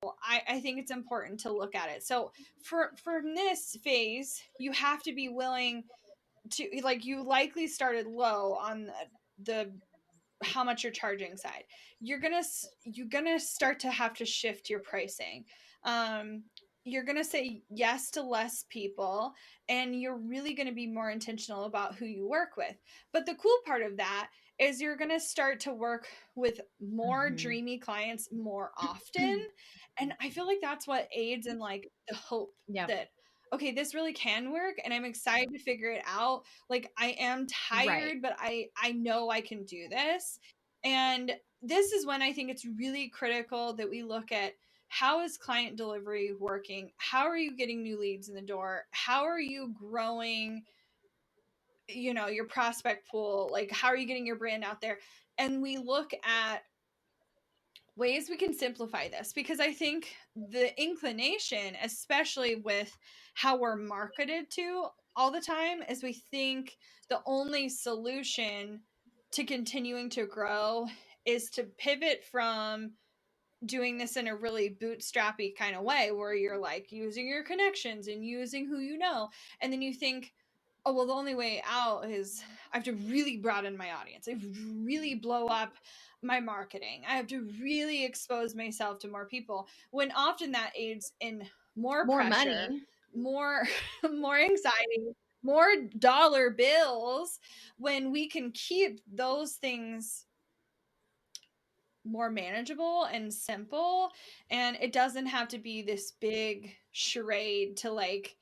I think it's important to look at it. So for this phase, you have to be willing to, like, you likely started low on the how much you're charging side. You're gonna start to have to shift your pricing. um you're gonna say yes to less people, and you're really gonna be more intentional about who you work with. But the cool part of that is you're gonna start to work with more Mm-hmm. dreamy clients more often. And I feel like that's what aids in, like, the hope Yep. that, okay, this really can work, and I'm excited to figure it out. Like, I am Right. tired, but I know I can do this. And this is when I think it's really critical that we look at, how is client delivery working? How are you getting new leads in the door? How are you growing, your prospect pool? Like, how are you getting your brand out there? And we look at ways we can simplify this, because I think the inclination, especially with how we're marketed to all the time, is we think the only solution to continuing to grow is to pivot from doing this in a really bootstrappy kind of way, where you're like using your connections and using who you know. And then you think, oh, well, the only way out is I have to really broaden my audience. I have to really blow up my marketing. I have to really expose myself to more people. When often that aids in more More pressure, money. more more anxiety, more dollar bills, when we can keep those things more manageable and simple. And it doesn't have to be this big charade to, like,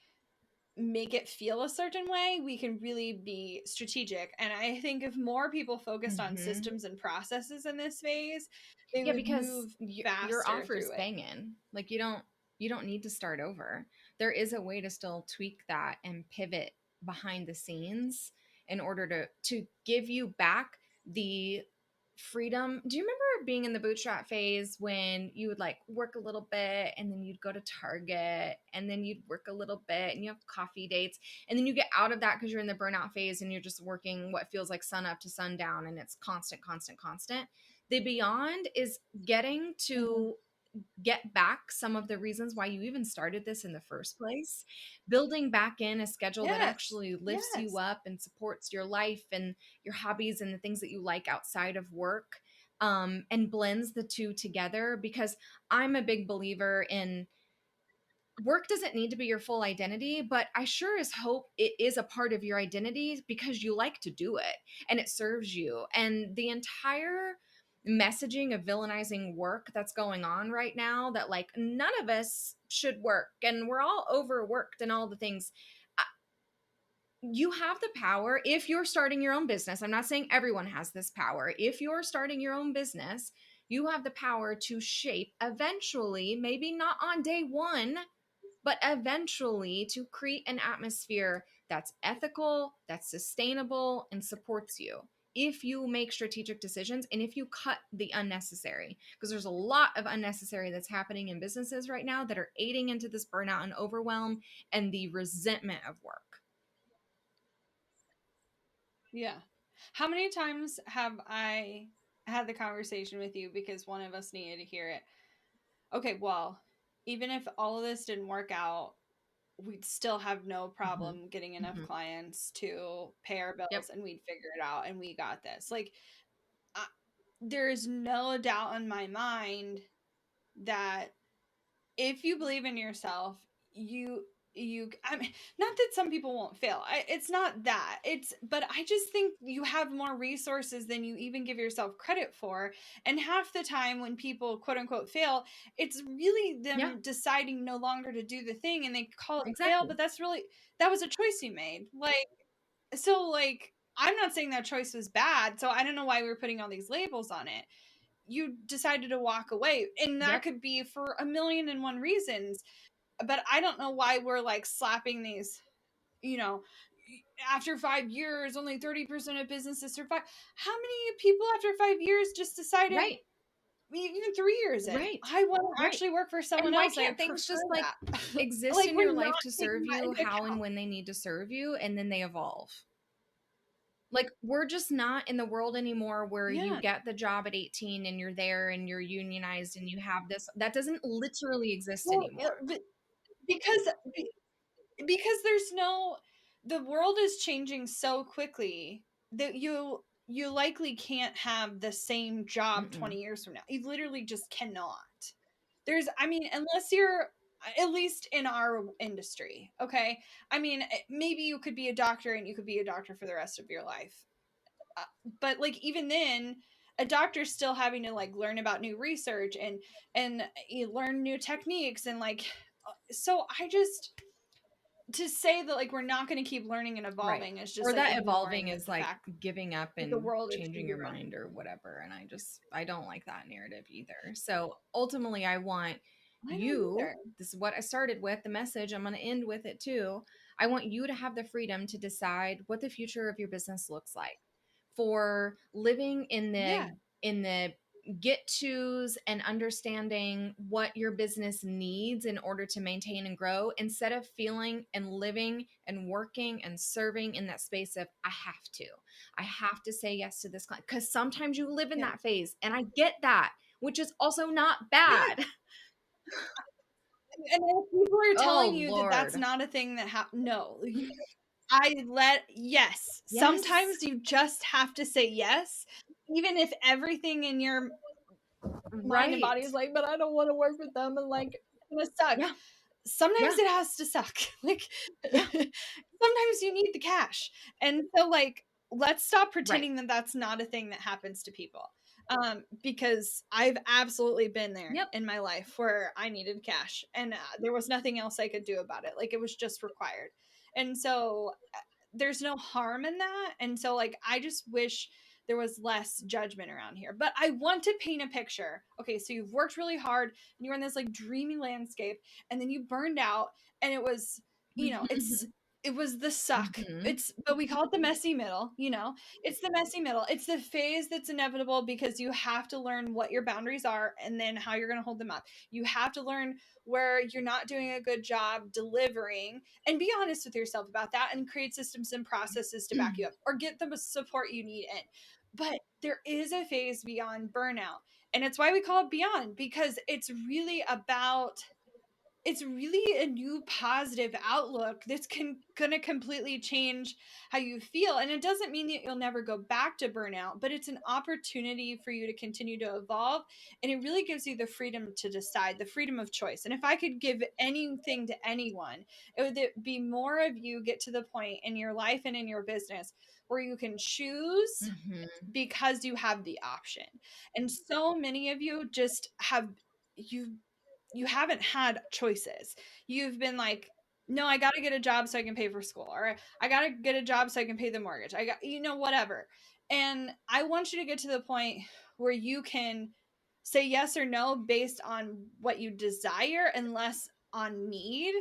make it feel a certain way. We can really be strategic. And I think if more people focused on Mm-hmm. systems and processes in this phase, they Yeah, would because move your faster offer is through it. banging. Like you don't need to start over. There is a way to still tweak that and pivot behind the scenes in order to give you back the freedom. Do you remember being in the bootstrap phase when you would like work a little bit and then you'd go to Target and then you'd work a little bit and you have coffee dates and then you get out of that because you're in the burnout phase and you're just working what feels like sun up to sundown and it's constant, constant, constant. The beyond is getting Mm-hmm. to get back some of the reasons why you even started this in the first place, building back in a schedule that Yes. actually lifts you Yes. up and supports your life and your hobbies and the things that you like outside of work, and blends the two together. Because I'm a big believer in work doesn't need to be your full identity, but I sure as hope it is a part of your identity because you like to do it and it serves you. And the entire messaging of villainizing work that's going on right now, that like none of us should work and we're all overworked and all the things. You have the power if you're starting your own business. I'm not saying everyone has this power. If you're starting your own business, you have the power to shape eventually, maybe not on day one, but eventually to create an atmosphere that's ethical, that's sustainable, and supports you. If you make strategic decisions and if you cut the unnecessary, because there's a lot of unnecessary that's happening in businesses right now that are aiding into this burnout and overwhelm and the resentment of work. Yeah. How many times have I had the conversation with you because one of us needed to hear it? Okay, well, even if all of this didn't work out, we'd still have no Mm-hmm. problem getting enough Mm-hmm. clients to pay our Yep. bills, and we'd figure it out, and we got this. Like, I, there's no doubt in my mind that if you believe in yourself, I mean, not that some people won't fail. It's not that. But I just think you have more resources than you even give yourself credit for. And half the time when people quote unquote fail, it's really Yeah, them deciding no longer to do the thing, and they call it fail, exactly. but that was a choice you made. Like, I'm not saying that choice was bad, so I don't know why we're putting all these labels on it. You decided to walk away, and that Yep. could be for a million and one reasons. But I don't know why we're like slapping these, you know after 5 years only 30% of businesses survive. How many people after 5 years just decided, Right. even 3 years in, Right. I want to Right. actually work for someone And why else, I can't things prefer just like that. exist Like, in we're your not life to taking serve that you into how and account. when they need to serve you and then they evolve? Like, we're just not in the world anymore where you Yeah. get the job at 18 and you're there and you're unionized and you have this. That doesn't literally exist Well, anymore. because because there's no the world is changing so quickly that you likely can't have the same job Mm-mm. 20 years from now. You literally just cannot. I mean, unless you're at least in our industry, okay? I mean, maybe you could be a doctor and you could be a doctor for the rest of your life. Uh, but like even then, a doctor's still having to like learn about new research and you learn new techniques and like so I just to say that like we're not going to keep learning and Right. evolving is just Or like that ignoring evolving like is the like fact giving up that the and world is changing your moving. mind or whatever. And I don't like that narrative either. So ultimately, I want I don't you, either. this is what I started with, the message, I'm going to end with it too. I want you to have the freedom to decide what the future of your business looks like, for living Yeah. in the get tos and understanding what your business needs in order to maintain and grow, instead of feeling and living and working and serving in that space of I have to say yes to this client, because sometimes you live in Yeah. that phase and I get that, which is also not Yeah. bad. And if people are telling Oh you that that's Lord. not a thing that no, yes. Yes. Sometimes you just have to say yes, even if everything in your mind and Right. body is like, but I don't want to work with them and like it's gonna suck. Yeah. Sometimes Yeah. it has to suck. Like Yeah. sometimes you need the cash. And so like let's stop Right. pretending that that's not a thing that happens to people. Because I've absolutely been there Yep. in my life where I needed cash and there was nothing else I could do about it. Like it was just required. And so there's no harm in that. And so like I just wish there was less judgment around here. But I want to paint a picture. Okay, so you've worked really hard and you're in this like dreamy landscape and then you burned out and it was, it was the suck. Mhm. It's but we call it the messy middle. It's the messy middle. It's the phase that's inevitable because you have to learn what your boundaries are and then how you're going to hold them up. You have to learn where you're not doing a good job delivering and be honest with yourself about that and create systems and processes to back you up or get the support you need in. But there is a phase beyond burnout. And it's why we call it beyond because it's really a new positive outlook that's going to completely change how you feel. And it doesn't mean that you'll never go back to burnout, but it's an opportunity for you to continue to evolve. And it really gives you the freedom to decide, the freedom of choice. And if I could give anything to anyone, it would be more of you get to the point in your life and in your business where you can choose Mhm. because you have the option. And so many of you just have you you haven't had choices. You've been like, no, I got to get a job so I can pay for school, or I got to get a job so I can pay the mortgage. I got, whatever. And I want you to get to the point where you can say yes or no based on what you desire and less on need.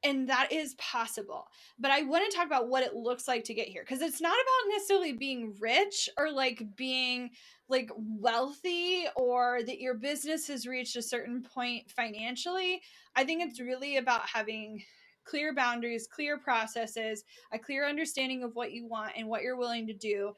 And that is possible. But I want to talk about what it looks like to get here because it's not about necessarily being rich or like being like wealthy or that your business has reached a certain point financially. I think it's really about having clear boundaries, clear processes, a clear understanding of what you want and what you're willing to do,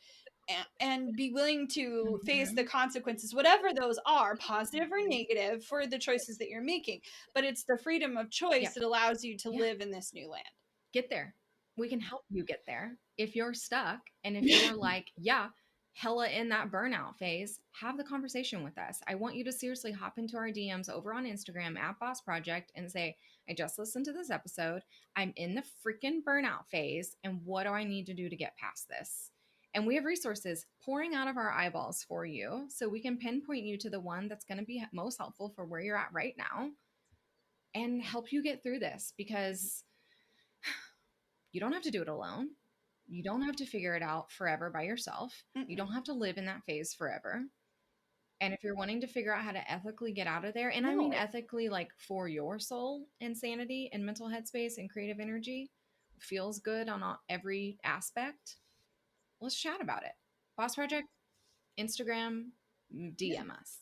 and be willing to face the Mhm. consequences, whatever those are, positive or negative, for the choices that you're making. But it's the freedom of choice Yep. that allows you to Yeah. live in this new land. Get there. We can help you get there. If you're stuck and if you're like, yeah, hella in that burnout phase, have the conversation with us. I want you to seriously hop into our DMs over on Instagram at Boss Project and say, I just listened to this episode. I'm in the freaking burnout phase. And what do I need to do to get past this? And we have resources pouring out of our eyeballs for you so we can pinpoint you to the one that's going to be most helpful for where you're at right now and help you get through this, because you don't have to do it alone. You don't have to figure it out forever by yourself. You Mm-mm. don't have to live in that phase forever. And if you're wanting to figure out how to ethically get out of there, and I mean No. ethically, like for your soul and sanity and mental headspace and creative energy, feels good on every aspect, let's chat about it. Boss Project, Instagram, Yeah. DM us.